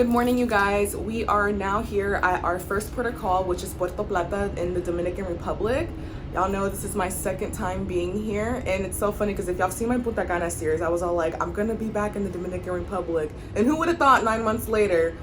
Good morning, you guys. We are now here at our first port of call, which is Puerto Plata in the Dominican Republic. Y'all know this is my second time being here, and it's so funny because if y'all seen my Punta Cana series, I was all like, I'm gonna be back in the Dominican Republic, and who would have thought 9 months later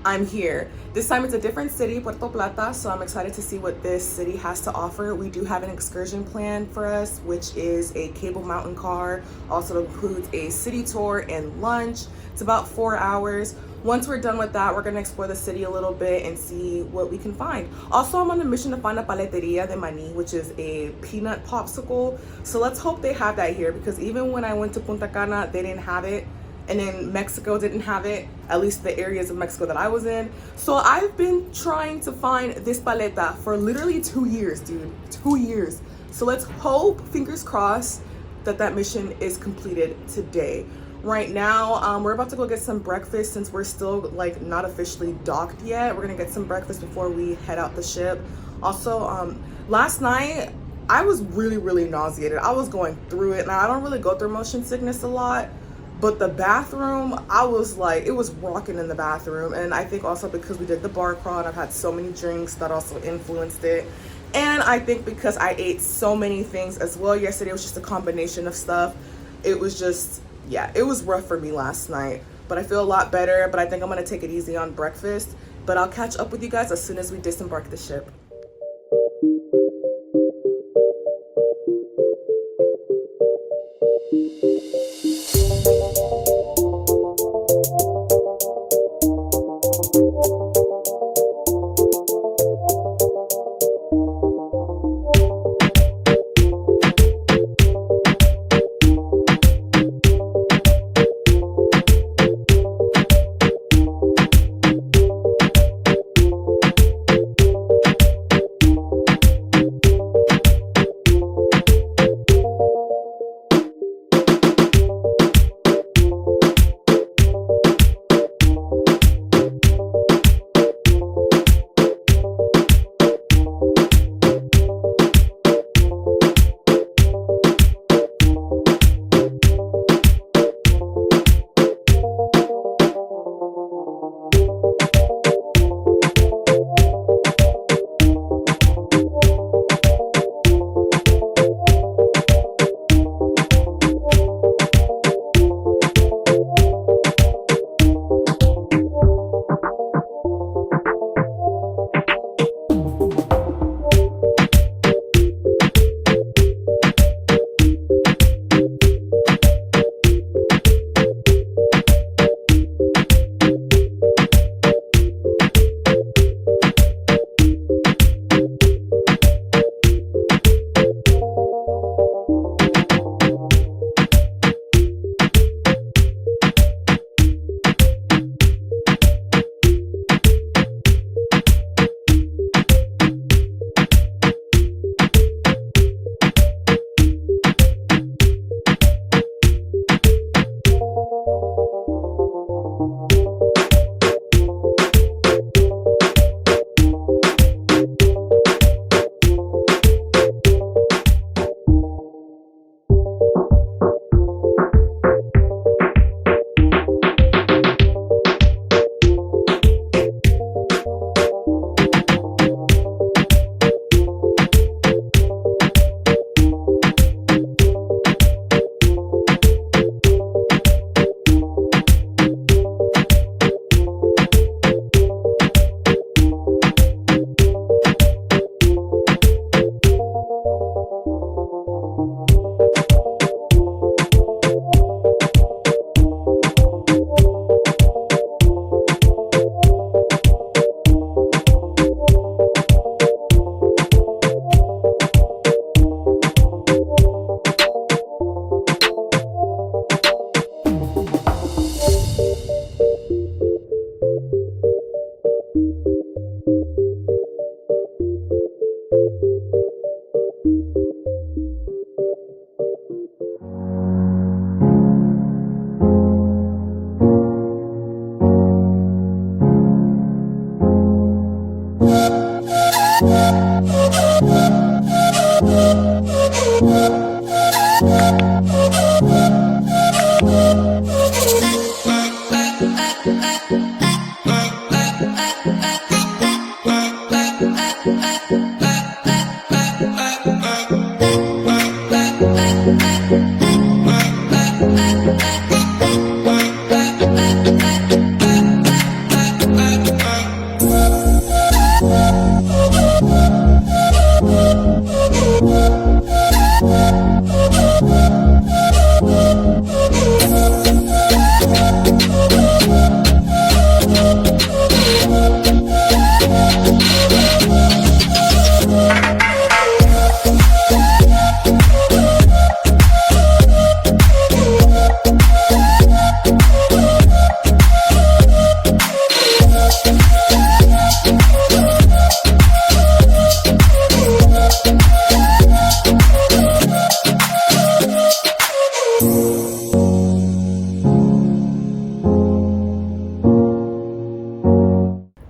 I'm here. This time it's a different city, Puerto Plata, so I'm excited to see what this city has to offer. We do have an excursion plan for us, which is a cable mountain car. Also includes a city tour and lunch. It's about 4 hours. Once we're done with that, we're gonna explore the city a little bit and see what we can find. Also, I'm on a mission to find a paleteria de maní, which is a peanut popsicle. So let's hope they have that here, because even when I went to Punta Cana, they didn't have it. And then Mexico didn't have it, at least the areas of Mexico that I was in. So I've been trying to find this paleta for literally 2 years, dude, 2 years. So let's hope, fingers crossed, that that mission is completed today. Right now, we're about to go get some breakfast since we're still like not officially docked yet. We're gonna get some breakfast before we head out the ship. Also, last night, I was really nauseated. I was going through it. Now, I don't really go through motion sickness a lot, but the bathroom, I was like, it was rocking in the bathroom. And I think also because we did the bar crawl and I've had so many drinks, that also influenced it. And I think because I ate so many things as well yesterday, it was just a combination of stuff. It was just, yeah, it was rough for me last night, but I feel a lot better. But I think I'm gonna take it easy on breakfast, but I'll catch up with you guys as soon as we disembark the ship.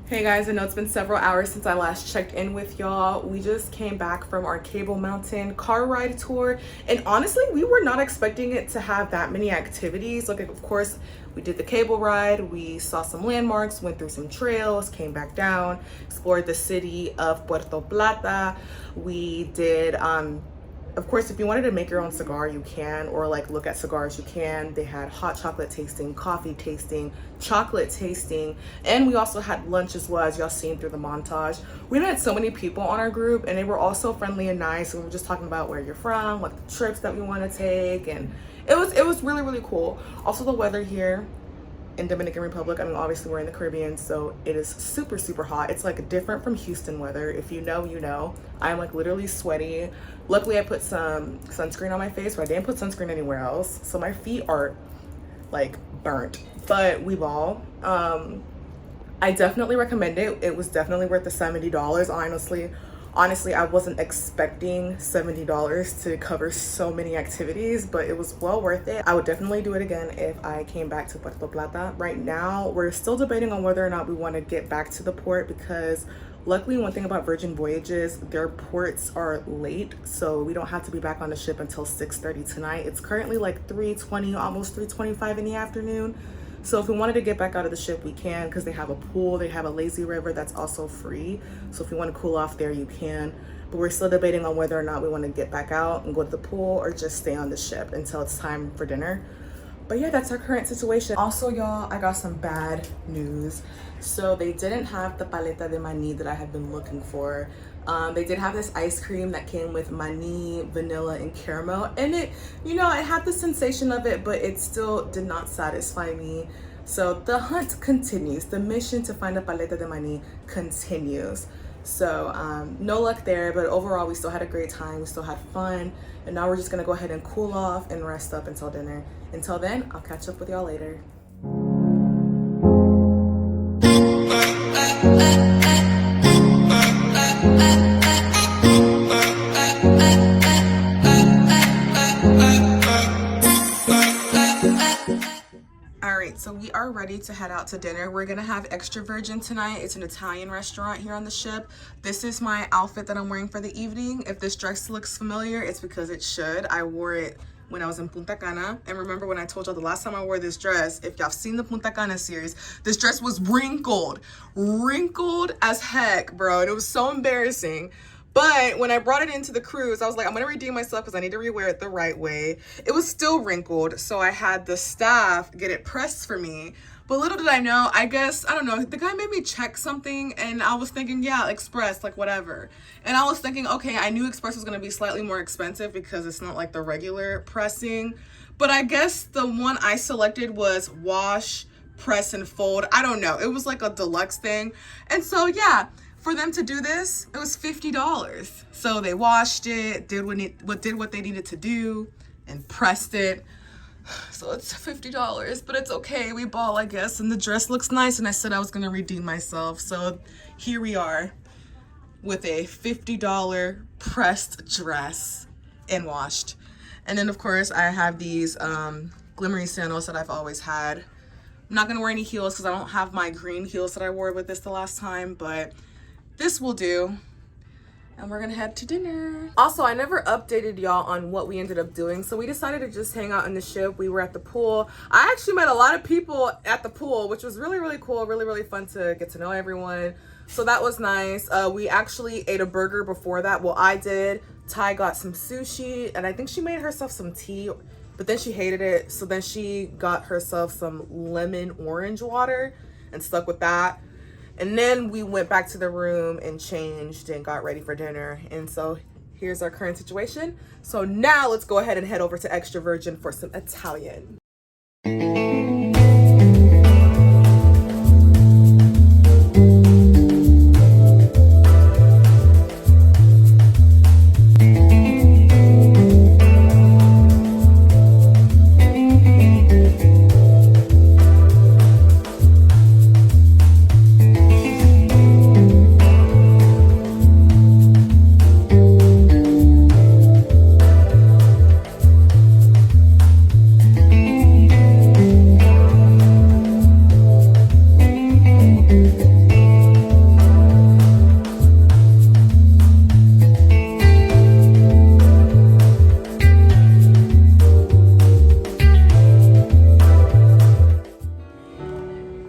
Hey guys, I know it's been several hours since I last checked in with y'all. We just came back from our Cable Mountain car ride tour, and honestly, we were not expecting it to have that many activities. Like, of course, we did the cable ride, we saw some landmarks, went through some trails, came back down, explored the city of Puerto Plata. We did of course, if you wanted to make your own cigar, you can, or like look at cigars, you can. They had hot chocolate tasting, coffee tasting, chocolate tasting, and we also had lunch as well, as y'all seen through the montage. We met so many people on our group, and they were all so friendly and nice, and we were just talking about where you're from, what the trips that we want to take, and it was really, really cool. Also, the weather here in Dominican Republic, I mean, obviously we're in the Caribbean, so it is super, super hot. It's like different from Houston weather. If you know, you know. I'm like literally sweaty. Luckily, I put some sunscreen on my face, but I didn't put sunscreen anywhere else. So my feet are like burnt, but we ball. I definitely recommend it. It was definitely worth the $70, honestly. I wasn't expecting $70 to cover so many activities, but it was well worth it. I would definitely do it again if I came back to Puerto Plata. Right now, we're still debating on whether or not we want to get back to the port, because luckily, one thing about Virgin Voyages, their ports are late, so we don't have to be back on the ship until 6:30 tonight. It's currently like 3:20, almost 3:25 in the afternoon. So if we wanted to get back out of the ship, we can, because they have a pool, they have a lazy river that's also free. So if you want to cool off there, you can. But we're still debating on whether or not we want to get back out and go to the pool, or just stay on the ship until it's time for dinner. But yeah, that's our current situation. Also, y'all, I got some bad news. So they didn't have the paleta de maní that I had been looking for. They did have this ice cream that came with maní, vanilla, and caramel. And it, you know, I had the sensation of it, but it still did not satisfy me. So the hunt continues. The mission to find a paleta de maní continues. So no luck there, but overall we still had a great time. We still had fun. And now we're just gonna go ahead and cool off and rest up until dinner. Until then, I'll catch up with y'all later. So we are ready to head out to dinner. We're gonna have extra virgin tonight. It's an Italian restaurant here on the ship. This is my outfit that I'm wearing for the evening. If this dress looks familiar, it's because it should. I wore it when I was in Punta Cana. And remember when I told y'all the last time I wore this dress, if y'all seen the Punta Cana series, this dress was wrinkled as heck, bro. And it was so embarrassing. But when I brought it into the cruise, I was like, I'm gonna redeem myself because I need to rewear it the right way. It was still wrinkled, so I had the staff get it pressed for me. But little did I know, I guess, I don't know, the guy made me check something, and I was thinking, yeah, Express, like whatever. And I was thinking, okay, I knew Express was gonna be slightly more expensive because it's not like the regular pressing. But I guess the one I selected was wash, press, and fold. I don't know, it was like a deluxe thing. And so, yeah. For them to do this, it was $50. So they washed it, did what they needed to do, and pressed it. So it's $50, but it's okay. We ball, I guess, and the dress looks nice, and I said I was gonna redeem myself. So here we are with a $50 pressed dress and washed. And then, of course, I have these glimmery sandals that I've always had. I'm not gonna wear any heels because I don't have my green heels that I wore with this the last time, but this will do, and we're gonna head to dinner. Also, I never updated y'all on what we ended up doing, so we decided to just hang out in the ship. We were at the pool. I actually met a lot of people at the pool, which was really, really cool, really, really fun to get to know everyone. So that was nice. We actually ate a burger before that. Well, I did. Ty got some sushi, and I think she made herself some tea, but then she hated it. So then she got herself some lemon orange water and stuck with that. And then we went back to the room and changed and got ready for dinner. And so here's our current situation. So now let's go ahead and head over to Extra Virgin for some Italian.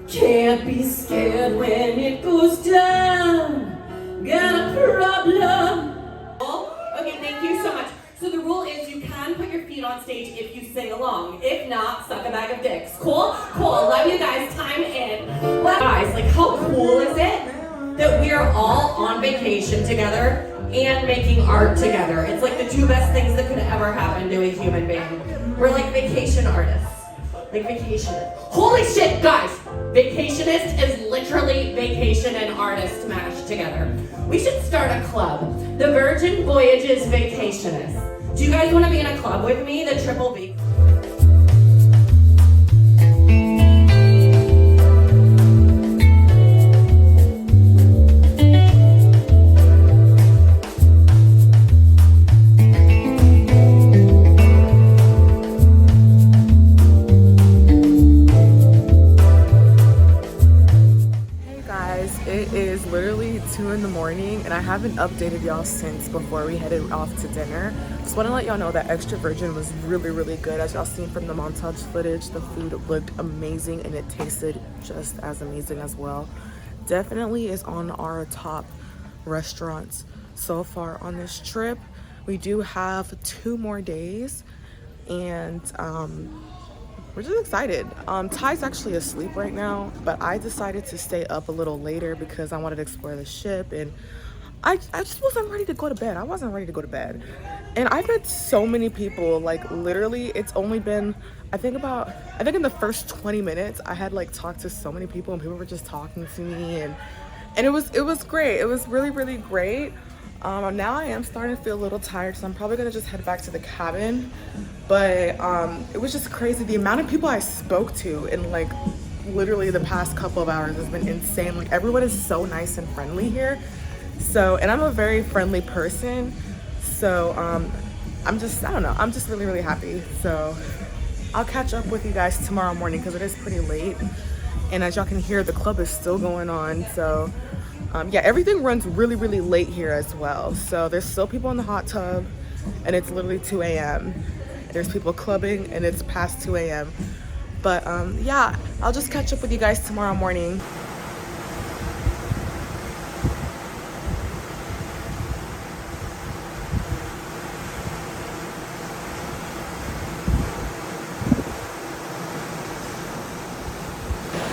Can't be scared when it goes down. Got a problem. Okay, thank you so much. So the rule is you can put your feet on stage if you sing along. If not, suck a bag of dicks. Cool? Cool. Love you guys. Time in. Well, guys, like how cool is it that we are all on vacation together and making art together? It's like the two best things that could ever happen to a human being. We're like vacation artists. Like vacationist. Holy shit, guys! Vacationist is literally vacation and artist mashed together. We should start a club. The Virgin Voyages Vacationists. Do you guys want to be in a club with me? The Triple V. It is literally 2 in the morning and I haven't updated y'all since before we headed off to dinner. Just want to let y'all know that Extra Virgin was really good. As y'all seen from the montage footage, the food looked amazing and it tasted just as amazing as well. Definitely is on our top restaurants so far on this trip. We do have 2 more days and we're just excited. Ty's actually asleep right now, but I decided to stay up a little later because I wanted to explore the ship and I just wasn't ready to go to bed. I wasn't ready to go to bed. And I've met so many people, like literally it's only been, I think in the first 20 minutes, I had like talked to so many people and people were just talking to me and it was great. It was really great. Now I am starting to feel a little tired, so I'm probably gonna just head back to the cabin. But it was just crazy. The amount of people I spoke to in like literally the past couple of hours has been insane. Like everyone is so nice and friendly here. So, and I'm a very friendly person. So I don't know, I'm just really happy. So I'll catch up with you guys tomorrow morning because it is pretty late. And as y'all can hear, the club is still going on. So yeah, everything runs really late here as well. So there's still people in the hot tub and it's literally 2 a.m. There's people clubbing and it's past 2 a.m. But yeah, I'll just catch up with you guys tomorrow morning.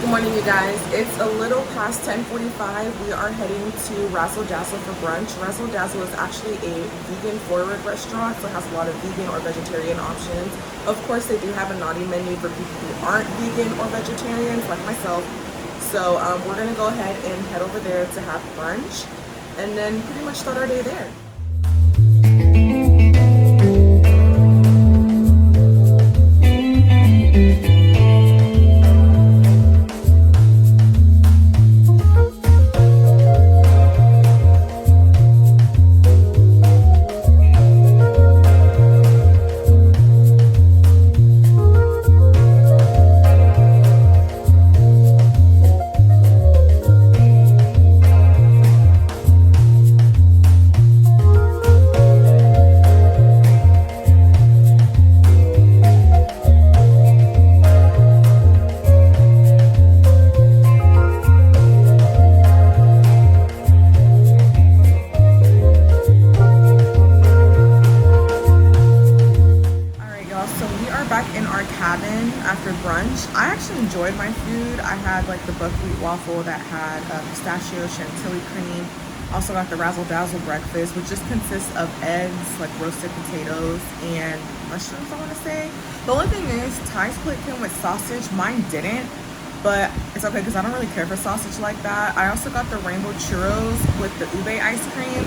Good morning, you guys. It's a little past 10:45. We are heading to Razzle Dazzle for brunch. Razzle Dazzle is actually a vegan forward restaurant, so it has a lot of vegan or vegetarian options. Of course, they do have a naughty menu for people who aren't vegan or vegetarians, like myself. So we're gonna go ahead and head over there to have brunch, and then pretty much start our day there. enjoyed my food. I had like the buckwheat waffle that had pistachio chantilly cream. Also got the razzle dazzle breakfast, which just consists of eggs, like roasted potatoes and mushrooms, I want to say. The only thing is, Thai split came with sausage. Mine didn't, but it's okay because I don't really care for sausage like that. I also got the rainbow churros with the ube ice cream.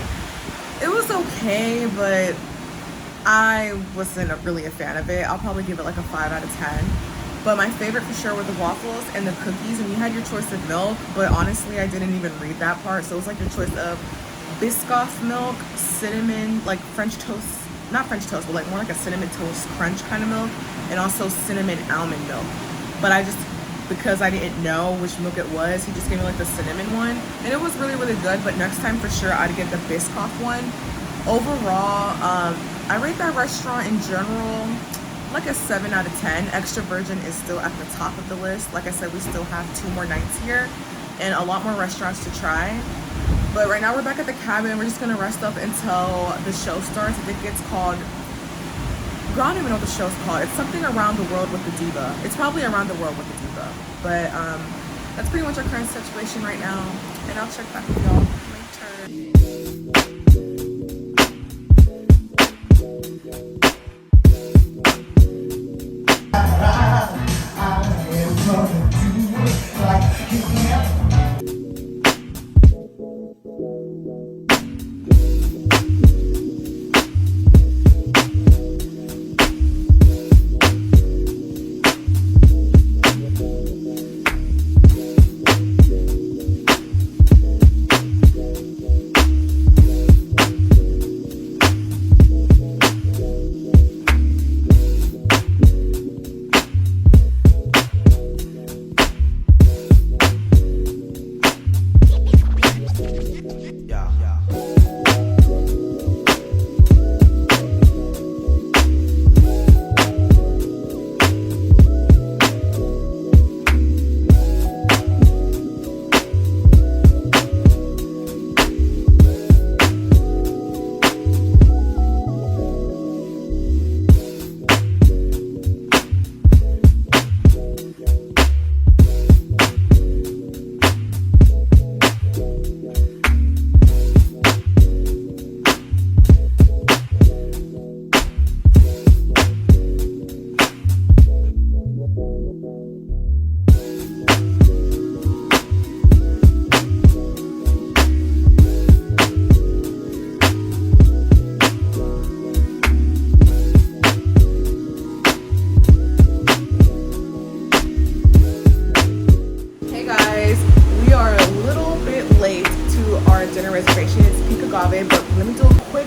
It was okay, but I wasn't really a fan of it. I'll probably give it like a 5 out of 10. But my favorite for sure were the waffles and the cookies, and you had your choice of milk, but honestly I didn't even read that part. So it was like your choice of Biscoff milk, cinnamon, like French toast, not French toast, but like more like a cinnamon toast crunch kind of milk, and also cinnamon almond milk. But I just, because I didn't know which milk it was, he just gave me like the cinnamon one, and it was really, really good. But next time for sure I'd get the Biscoff one. Overall, I rate that restaurant in general like a 7 out of 10. Extra Virgin is still at the top of the list. Like I said, we still have 2 more nights here and a lot more restaurants to try. But right now we're back at the cabin. We're just gonna rest up until the show starts. I think it's called, I don't even know what the show's called. It's something Around the World with the Diva. It's probably Around the World with the Diva. But that's pretty much our current situation right now. And I'll check back with y'all later.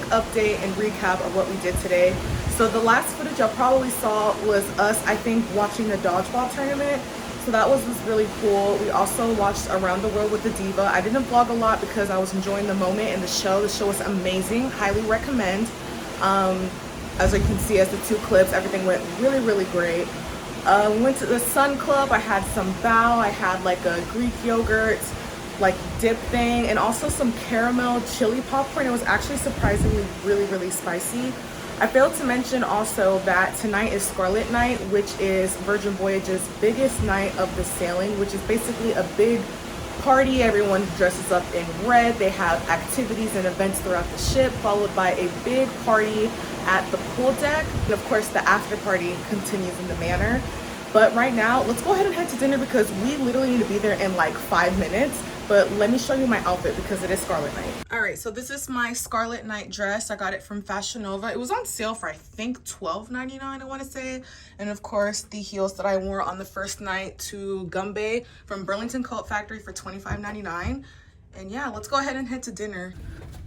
Update and recap of what we did today. So the last footage y'all probably saw was us, I think, watching the dodgeball tournament. So that was really cool. We also watched Around the World with the Diva. I didn't vlog a lot because I was enjoying the moment and the show. The show was amazing. Highly recommend. As you can see, as the 2 clips, everything went really, really great. We went to the Sun Club. I had some bao. I had like a Greek yogurt like dip thing, and also some caramel chili popcorn. It was actually surprisingly really spicy. I failed to mention also that tonight is Scarlet Night, which is Virgin Voyages' biggest night of the sailing, which is basically a big party. Everyone dresses up in red. They have activities and events throughout the ship, followed by a big party at the pool deck, and of course the after party continues in the manor. But right now, let's go ahead and head to dinner because we literally need to be there in like 5 minutes. But let me show you my outfit because it is Scarlet Night. All right, so this is my Scarlet Night dress. I got it from Fashion Nova. It was on sale for I think $12.99, I want to say. And of course, the heels that I wore on the first night to Gumbe from Burlington Coat Factory for $25.99. And yeah, let's go ahead and head to dinner.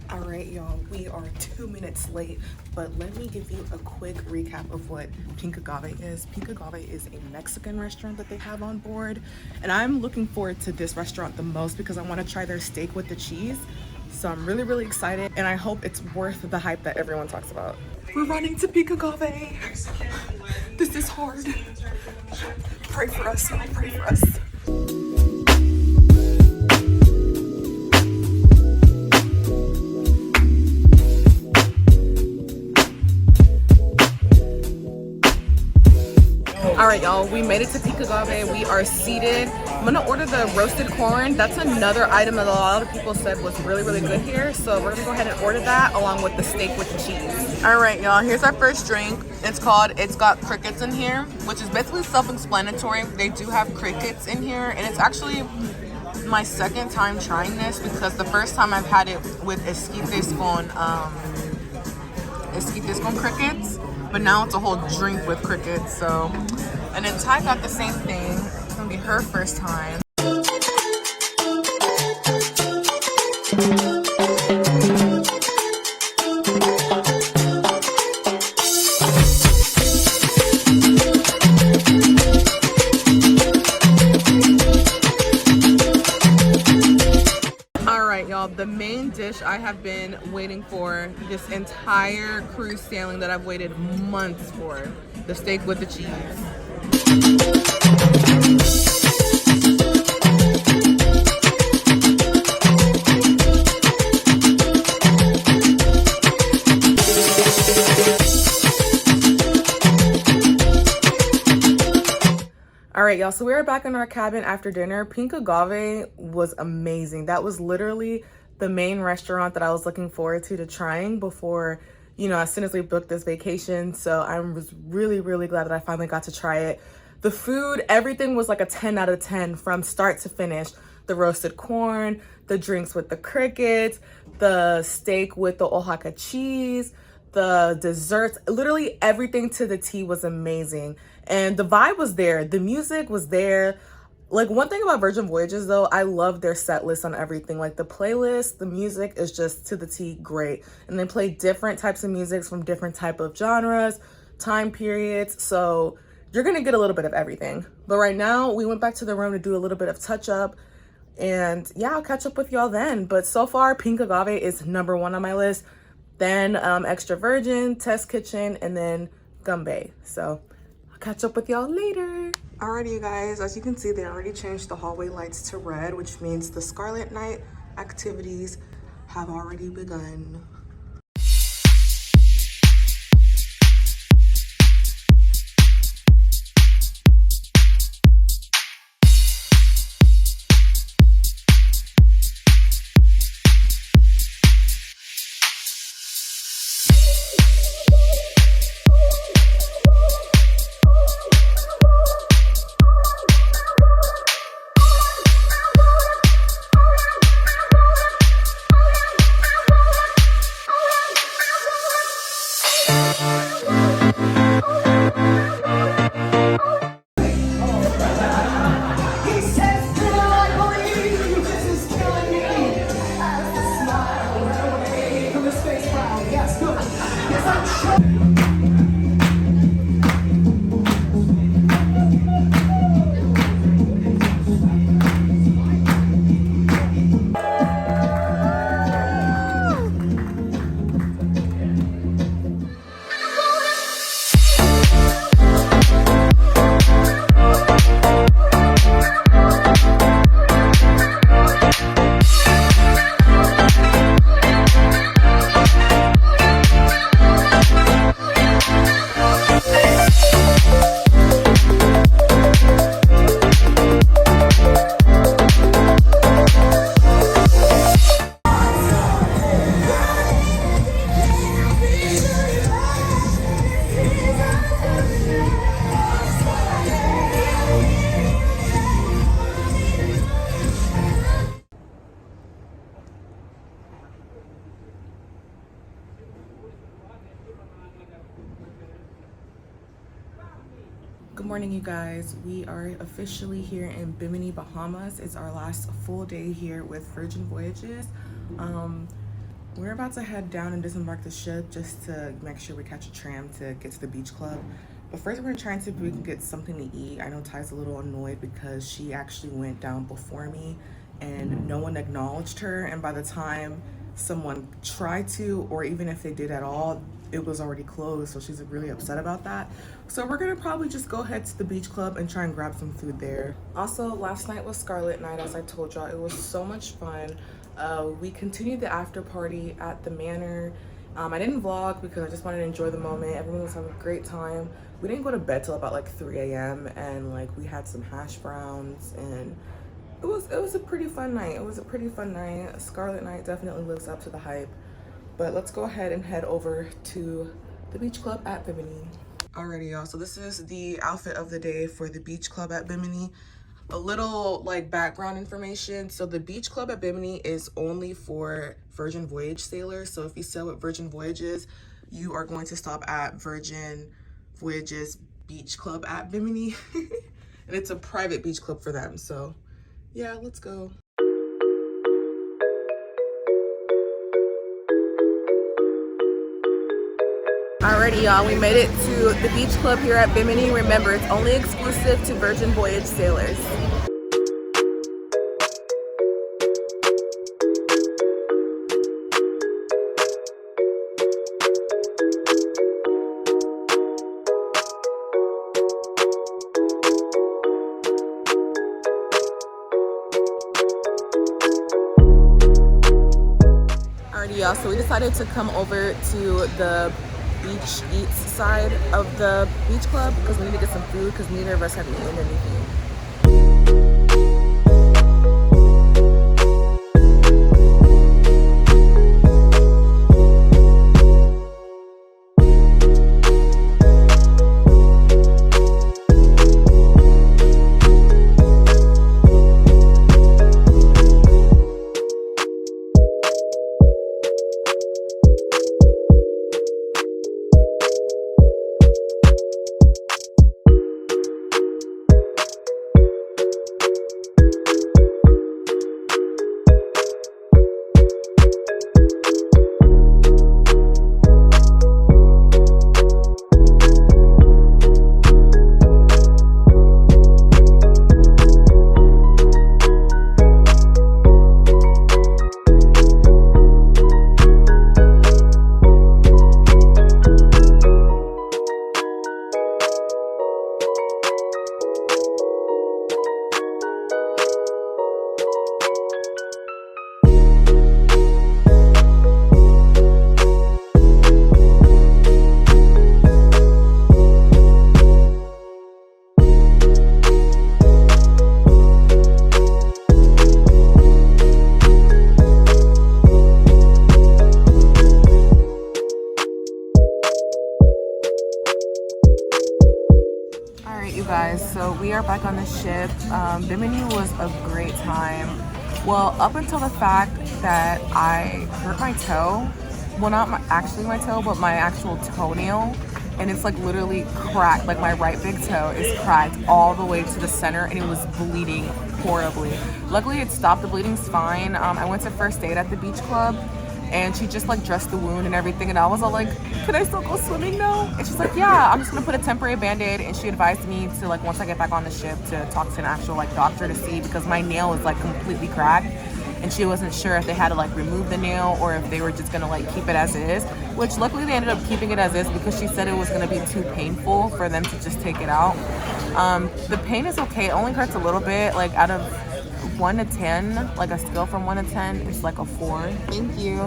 All right, y'all, we are 2 minutes late, but let me give you a quick recap of what Pink Agave is. Pink Agave is a Mexican restaurant that they have on board, and I'm looking forward to this restaurant the most because I want to try their steak with the cheese. So I'm really excited, and I hope it's worth the hype that everyone talks about. We're running to Pink Agave. This is hard. Pray for us, y'all, pray for us. All right, y'all, we made it to Picagave. We are seated. I'm gonna order the roasted corn. That's another item that a lot of people said was really, really good here. So we're gonna go ahead and order that along with the steak with the cheese. All right, y'all, here's our first drink. It's got crickets in here, which is basically self-explanatory. They do have crickets in here, and it's actually my second time trying this because the first time I've had it with esquites con crickets, but now it's a whole drink with crickets. So, and then Ty got the same thing. It's gonna be her first time. The main dish I have been waiting for this entire cruise sailing that I've waited months for, the steak with the cheese. All right, y'all, so we are back in our cabin after dinner. Picagave was amazing. That was literally the main restaurant that I was looking forward to trying before, you know, as soon as we booked this vacation. So I was really, really glad that I finally got to try it. The food, everything was like a 10 out of 10 from start to finish. The roasted corn, the drinks with the crickets, the steak with the Oaxaca cheese, the desserts, literally everything to the T was amazing. And the vibe was there. The music was there. Like, one thing about Virgin Voyages, though, I love their set list on everything. Like, the playlist, the music is just to the T great. And they play different types of music from different type of genres, time periods. So you're going to get a little bit of everything. But right now, we went back to the room to do a little bit of touch up. And yeah, I'll catch up with y'all then. But so far, Picagave is #1 on my list. Then Extra Virgin, Test Kitchen, and then Gumbe. So I'll catch up with y'all later. Alrighty, you guys, as you can see, they already changed the hallway lights to red, which means the Scarlet Night activities have already begun. Good morning, you guys. We are officially here in Bimini, Bahamas. It's our last full day here with Virgin Voyages. We're about to head down and disembark the ship just to make sure we catch a tram to get to the beach club. But first, we're gonna try and see if we can get something to eat. I know Ty's a little annoyed because she actually went down before me and no one acknowledged her. And by the time someone tried to, or even if they did at all, it was already closed. So she's really upset about that. So we're gonna probably just go head to the beach club and try and grab some food there. Also, last night was Scarlet Night, as I told y'all. It was so much fun. We continued the after party at the manor, I didn't vlog because I just wanted to enjoy the moment. Everyone was having a great time. We didn't go to bed till about like 3 a.m. and like we had some hash browns, and it was a pretty fun night. It was a pretty fun night. Scarlet Night definitely lives up to the hype. But let's go ahead and head over to the beach club at Bimini. Alrighty, y'all, so this is the outfit of the day for the beach club at Bimini. A little like background information. So the beach club at Bimini is only for Virgin Voyage sailors. So if you sail with Virgin Voyages, you are going to stop at Virgin Voyages Beach Club at Bimini. And it's a private beach club for them. So yeah, let's go. Alrighty, y'all, we made it to the beach club here at Bimini. Remember, it's only exclusive to Virgin Voyage sailors. Alrighty, y'all, so we decided to come over to the beach eats side of the beach club because we need to get some food because neither of us have eaten anything. So we are back on the ship. Bimini was a great time. Well, up until the fact that I hurt my toe. Well, not actually my toe, but my actual toenail. And it's like literally cracked. Like my right big toe is cracked all the way to the center and it was bleeding horribly. Luckily it stopped. The bleeding's fine. I went to first aid at the beach club and she just like dressed the wound and everything, and I was all like, can I still go swimming now? And she's like, yeah, I'm just gonna put a temporary band-aid. And she advised me to like, once I get back on the ship, to talk to an actual like doctor to see, because my nail is like completely cracked and she wasn't sure if they had to like remove the nail or if they were just gonna like keep it as is, which luckily they ended up keeping it as is because she said it was gonna be too painful for them to just take it out. The pain is okay. It only hurts a little bit. Like out of 1 to 10, like a scale from 1 to 10, it's like a 4. Thank you.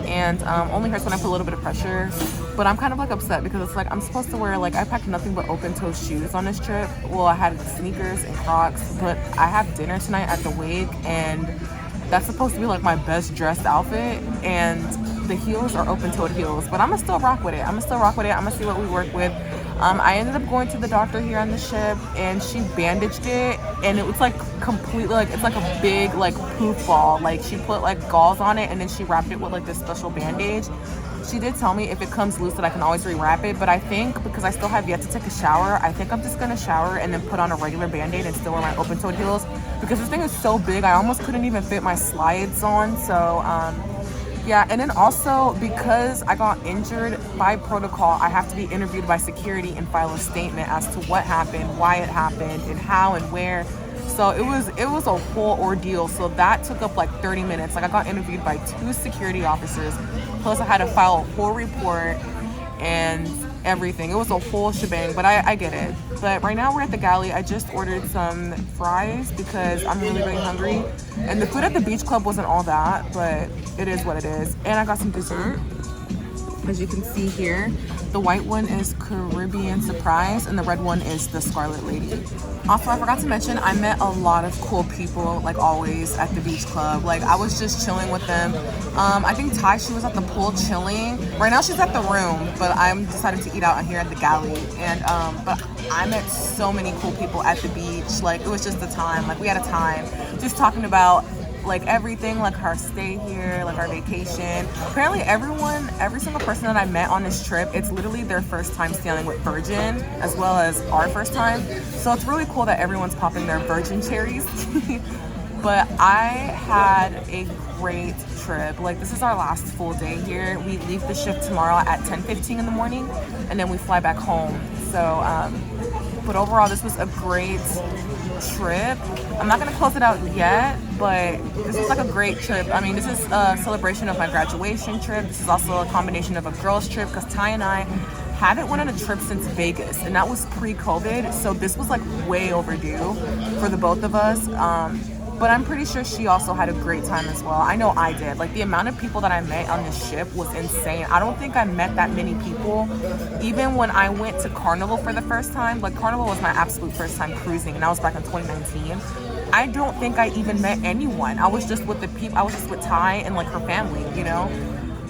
And only hurts when I put a little bit of pressure. But I'm kind of like upset because it's like I'm supposed to wear, like, I packed nothing but open-toe shoes on this trip. Well, I had sneakers and Crocs, but I have dinner tonight at the wake, and that's supposed to be like my best dressed outfit, and the heels are open-toed heels. But I'm gonna still rock with it. I'm gonna see what we work with. I ended up going to the doctor here on the ship, and she bandaged it, and it was like completely like, it's like a big like poof ball. Like she put like gauze on it and then she wrapped it with like this special bandage. She did tell me if it comes loose that I can always rewrap it, but I think because I still have yet to take a shower, I think I'm just gonna shower and then put on a regular band-aid and still wear my open-toed heels, because this thing is so big I almost couldn't even fit my slides on. So yeah, and then also because I got injured, by protocol, I have to be interviewed by security and file a statement as to what happened, why it happened, and how and where. So it was a whole ordeal. So that took up like 30 minutes. Like I got interviewed by 2 security officers, plus I had to file a whole report and everything. It was a whole shebang, but I get it. But right now we're at the galley. I just ordered some fries because I'm really, really hungry. And the food at the beach club wasn't all that, but it is what it is. And I got some dessert. As you can see here, the white one is Caribbean Surprise and the red one is the Scarlet Lady. Also, I forgot to mention, I met a lot of cool people, like always, at the beach club. Like, I was just chilling with them. I think Ty, she was at the pool chilling. Right now she's at the room, but I'm decided to eat out here at the galley. And but I met so many cool people at the beach. Like, it was just a time. Like, we had a time just talking about like everything, like our stay here, like our vacation. Apparently every single person that I met on this trip, it's literally their first time sailing with Virgin as well as our first time. So it's really cool that everyone's popping their Virgin cherries. But I had a great trip. Like, this is our last full day here. We leave the ship tomorrow at 10:15 in the morning and then we fly back home. So but overall this was a great trip. I'm not gonna close it out yet, but this was like a great trip. I mean, this is a celebration of my graduation trip. This is also a combination of a girls trip because Ty and I haven't went on a trip since Vegas, and that was pre-COVID, so this was like way overdue for the both of us. But I'm pretty sure she also had a great time as well. I know I did. Like, the amount of people that I met on this ship was insane. I don't think I met that many people. Even when I went to Carnival for the first time, like Carnival was my absolute first time cruising, and that was back in 2019. I don't think I even met anyone. I was just with the people. I was just with Ty and like her family, you know.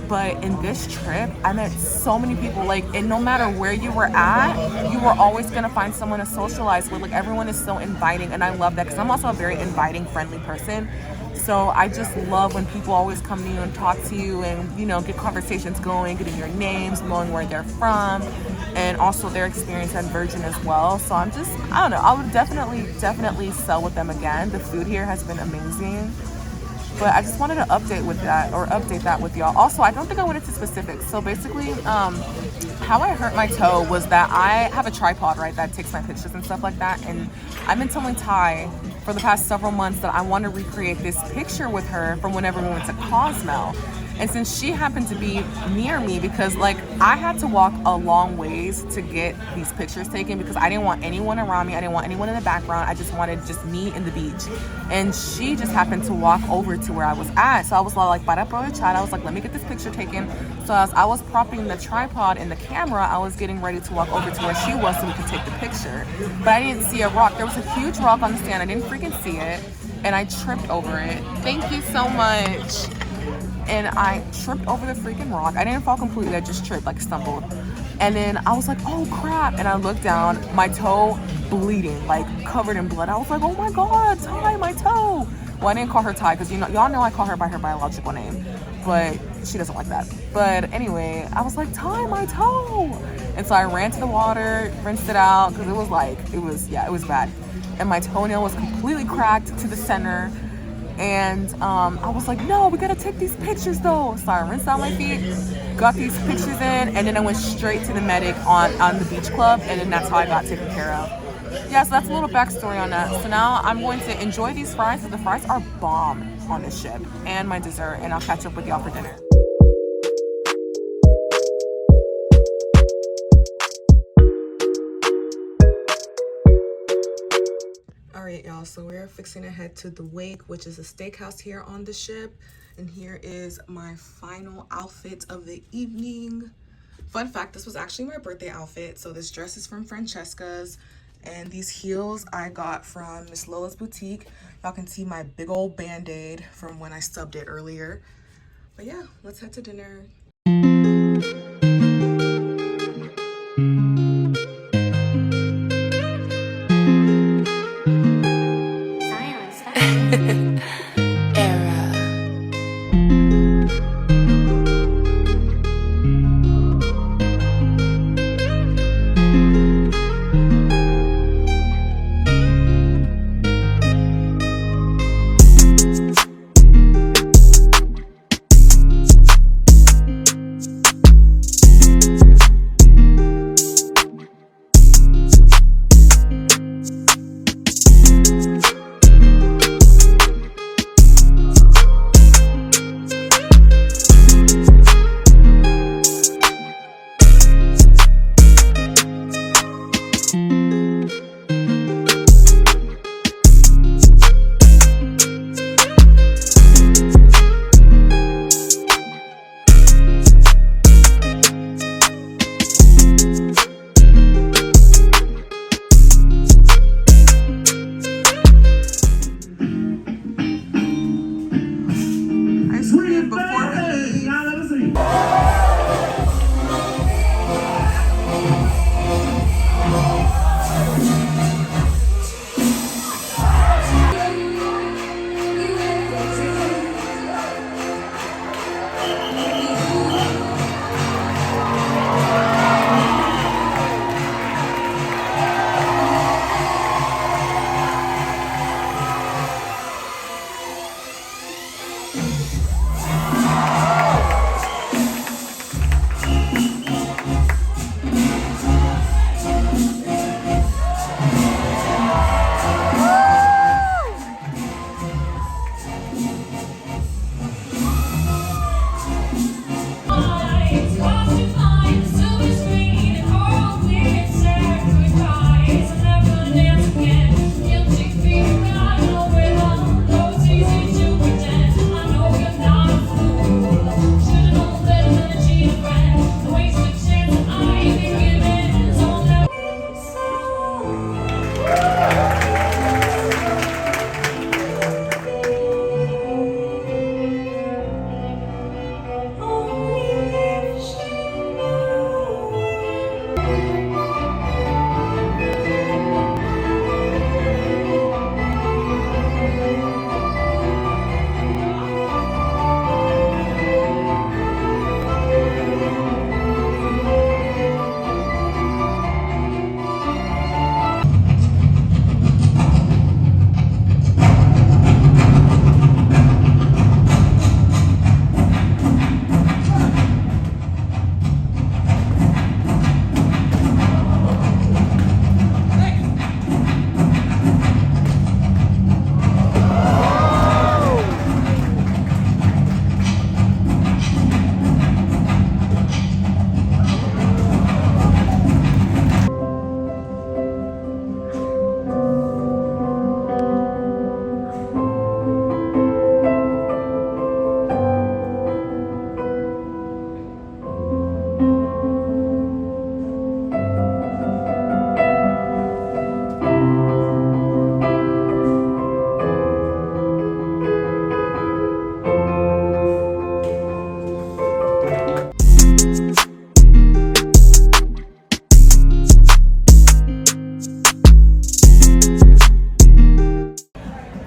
But in this trip, I met so many people, like, and no matter where you were at, you were always gonna find someone to socialize with. Like, everyone is so inviting, and I love that because I'm also a very inviting, friendly person. So I just love when people always come to you and talk to you and, you know, get conversations going, getting your names, knowing where they're from, and also their experience at Virgin as well. So I don't know, I would definitely sail with them again. The food here has been amazing. But I just wanted to update that with y'all. Also, I don't think I went into specifics. So basically, how I hurt my toe was that I have a tripod, right, that takes my pictures and stuff like that. And I've been telling Ty for the past several months that I want to recreate this picture with her from whenever we went to Cozumel. And since she happened to be near me, because like I had to walk a long ways to get these pictures taken because I didn't want anyone around me. I didn't want anyone in the background. I just wanted just me and the beach. And she just happened to walk over to where I was at. So I was like, para aprovechar. I was like, let me get this picture taken. So as I was propping the tripod and the camera, I was getting ready to walk over to where she was so we could take the picture. But I didn't see a rock. There was a huge rock on the sand. I didn't freaking see it. And I tripped over it. Thank you so much. And I tripped over the freaking rock. I didn't fall completely, I just tripped, like stumbled. And then I was like, oh crap. And I looked down, my toe bleeding, like covered in blood. I was like, oh my God, Ty, my toe. Well, I didn't call her Ty because y'all know I call her by her biological name, but she doesn't like that. But anyway, I was like, Ty, my toe. And so I ran to the water, rinsed it out because it was bad. And my toenail was completely cracked to the center. And I was like, no, we gotta take these pictures though. So I rinsed out my feet, got these pictures in, and then I went straight to the medic on the beach club, and then that's how I got taken care of. Yeah, so that's a little backstory on that. So now I'm going to enjoy these fries, because the fries are bomb on this ship, and my dessert, and I'll catch up with y'all for dinner. Alright y'all, so we're fixing to head to the Wake, which is a steakhouse here on the ship. And here is my final outfit of the evening. Fun fact, this was actually my birthday outfit. So this dress is from Francesca's, and these heels I got from Miss Lola's boutique. Y'all can see my big old band-aid from when I stubbed it earlier. But yeah, let's head to dinner.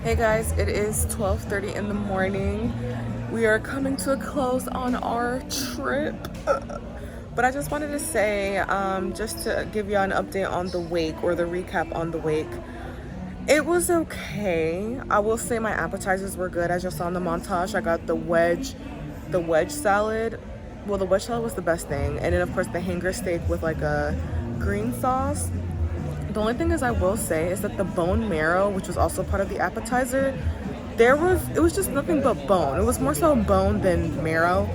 Hey guys, it is 12:30 in the morning. We are coming to a close on our trip. But I just wanted to say, just to give you an update on the wake, or the recap on the wake. It was okay. I will say my appetizers were good. As you saw in the montage, I got the wedge salad. Well, the wedge salad was the best thing. And then of course the hanger steak with like a green sauce. The only thing is I will say is that the bone marrow, which was also part of the appetizer, it was just nothing but bone. It was more so bone than marrow.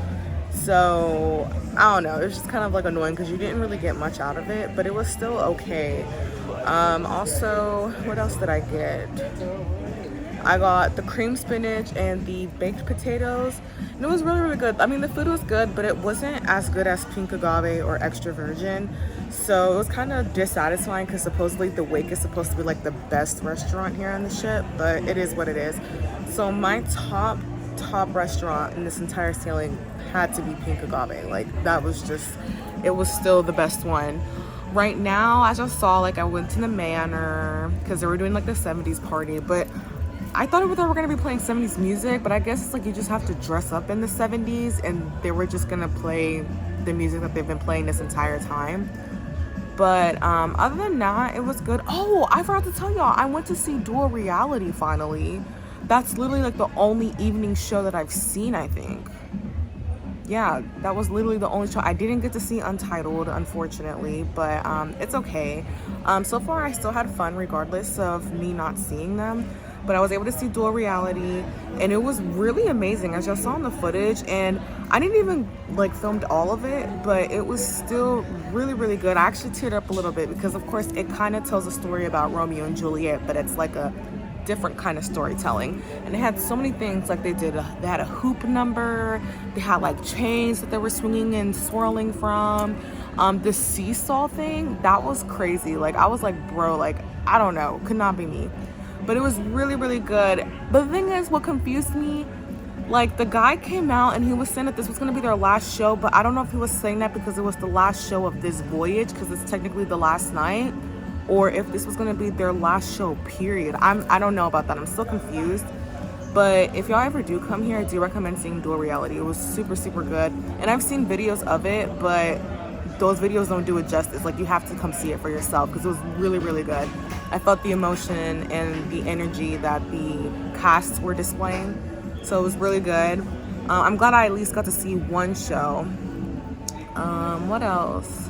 So I don't know, it was just kind of like annoying because you didn't really get much out of it, but it was still okay. Also, what else did I get? I got the cream spinach and the baked potatoes, and it was really, really good. I mean, the food was good, but it wasn't as good as pink agave or extra virgin. So it was kind of dissatisfying because supposedly the wake is supposed to be like the best restaurant here on the ship, but it is what it is. So my top restaurant in this entire sailing had to be pink agave. Like that was just, it was still the best one. Right now, I just saw, like, I went to the Manor because they were doing like the 70s party, but I thought they were going to be playing 70s music, but I guess it's like you just have to dress up in the 70s, and they were just going to play the music that they've been playing this entire time. But other than that, it was good. Oh, I forgot to tell y'all, I went to see Dual Reality finally. That's literally like the only evening show that I've seen, I think. Yeah, that was literally the only show. I didn't get to see Untitled, unfortunately, but it's okay. So far, I still had fun regardless of me not seeing them. But I was able to see Dual Reality, and it was really amazing, as y'all saw in the footage. And I didn't even like filmed all of it, but it was still really, really good. I actually teared up a little bit because, of course, it kind of tells a story about Romeo and Juliet, but it's like a different kind of storytelling. And they had so many things. Like they had a hoop number, they had like chains that they were swinging and swirling from. The seesaw thing, that was crazy. Like I was like, bro, like I don't know, could not be me. But it was really, really good. But the thing is, what confused me, like the guy came out and he was saying that this was going to be their last show, but I don't know if he was saying that because it was the last show of this voyage, because it's technically the last night, or if this was going to be their last show, period. I don't know about that. I'm still confused. But if y'all ever do come here, I do recommend seeing Dual Reality. It was super, super good. And I've seen videos of it, but those videos don't do it justice. Like you have to come see it for yourself because it was really, really good. I felt the emotion and the energy that the casts were displaying. So it was really good. I'm glad I at least got to see one show. What else?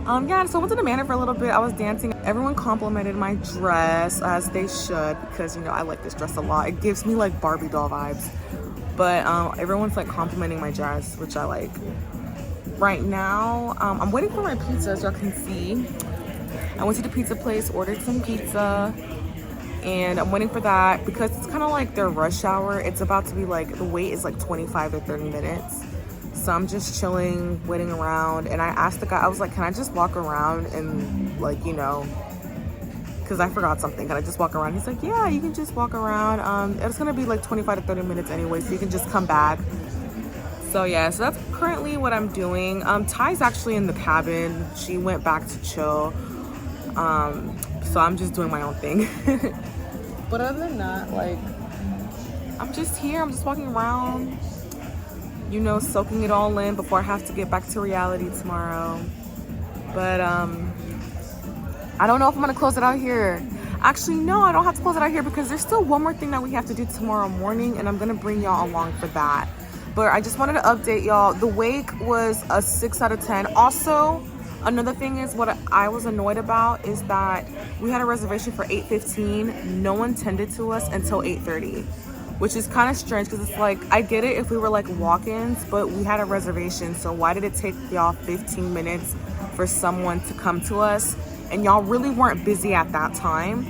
Yeah, so I went to the Manor for a little bit. I was dancing. Everyone complimented my dress, as they should, because, you know, I like this dress a lot. It gives me like Barbie doll vibes. But everyone's like complimenting my dress, which I like. Right now, I'm waiting for my pizza, as y'all can see. I went to the pizza place, ordered some pizza, and I'm waiting for that because it's kind of like their rush hour. It's about to be like, the wait is like 25 to 30 minutes. So I'm just chilling, waiting around, and I asked the guy, I was like, can I just walk around and like, you know, because I forgot something, can I just walk around? He's like, yeah, you can just walk around. It's gonna be like 25 to 30 minutes anyway, so you can just come back. So yeah, so that's currently what I'm doing, Ty's actually in the cabin. She went back to chill. So I'm just doing my own thing. But other than that, like, I'm just here. I'm just walking around, you know, soaking it all in before I have to get back to reality tomorrow. But I don't know if I'm gonna close it out here. Actually, no, I don't have to close it out here because there's still one more thing that we have to do tomorrow morning, and I'm gonna bring y'all along for that. But I just wanted to update y'all. The wake was a 6 out of 10. Also, another thing is what I was annoyed about is that we had a reservation for 8:15. No one tended to us until 8:30, which is kind of strange because it's like, I get it if we were like walk-ins, but we had a reservation. So why did it take y'all 15 minutes for someone to come to us? And y'all really weren't busy at that time.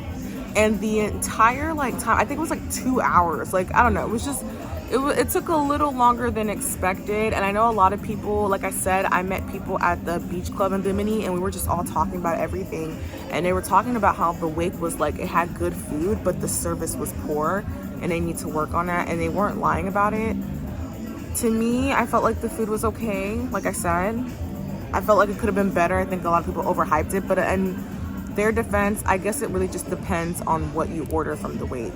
And the entire like time, I think it was like 2 hours. Like, I don't know, it was just, it took a little longer than expected. And I know a lot of people, like I said, I met people at the beach club in Bimini and we were just all talking about everything. And they were talking about how the wake was like, it had good food, but the service was poor and they need to work on that. And they weren't lying about it. To me, I felt like the food was okay. Like I said, I felt like it could have been better. I think a lot of people overhyped it, but in their defense, I guess it really just depends on what you order from the wake.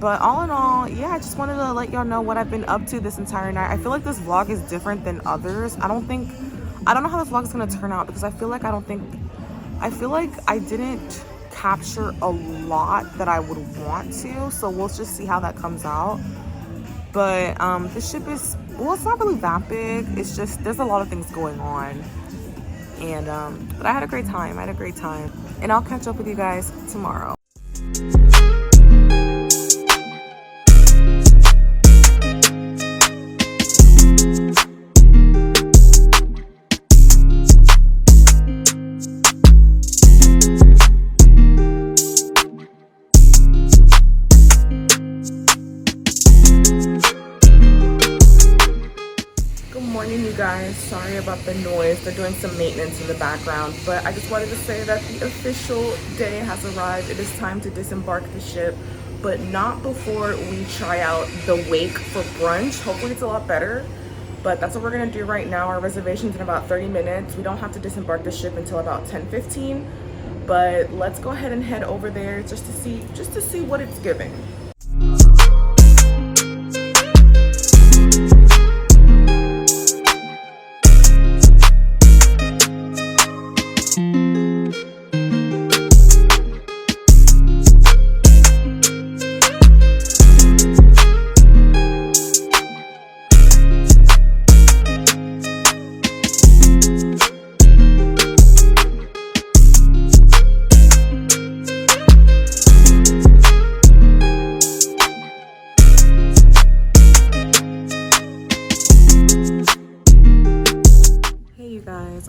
But all in all, yeah, I just wanted to let y'all know what I've been up to this entire night. I feel like this vlog is different than others. I don't know how this vlog is gonna turn out because I feel like I didn't capture a lot that I would want to. So we'll just see how that comes out. But the ship is, well, it's not really that big. It's just, there's a lot of things going on. And, but I had a great time. And I'll catch up with you guys tomorrow. Guys, sorry about the noise. They're doing some maintenance in the background, but I just wanted to say that the official day has arrived. It is time to disembark the ship, but not before we try out the wake for brunch. Hopefully it's a lot better, but that's what we're gonna do right now. Our reservation's in about 30 minutes. We don't have to disembark the ship until about 10:15, but let's go ahead and head over there just to see what it's giving.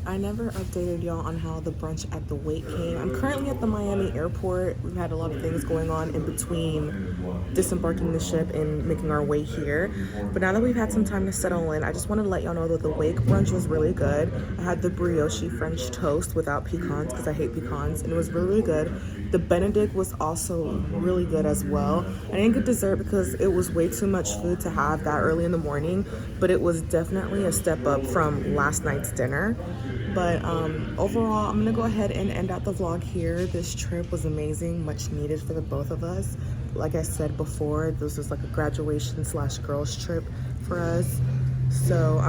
I never updated y'all on how the brunch at the wake came. I'm currently at the Miami airport. We've had a lot of things going on in between disembarking the ship and making our way here. But now that we've had some time to settle in, I just wanted to let y'all know that the wake brunch was really good. I had the brioche French toast without pecans because I hate pecans, and it was really, really good. The Benedict was also really good as well. I didn't get dessert because it was way too much food to have that early in the morning, but it was definitely a step up from last night's dinner. But overall, I'm gonna go ahead and end out the vlog here. This trip was amazing, much needed for the both of us. Like I said before, this was like a graduation / girls trip for us. So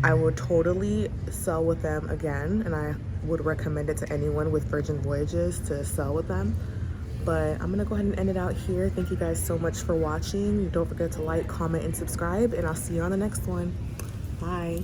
I would totally sail with them again, and I would recommend it to anyone with Virgin Voyages to sail with them. But I'm gonna go ahead and end it out here. Thank you guys so much for watching. Don't forget to like, comment, and subscribe, and I'll see you on the next one. Bye.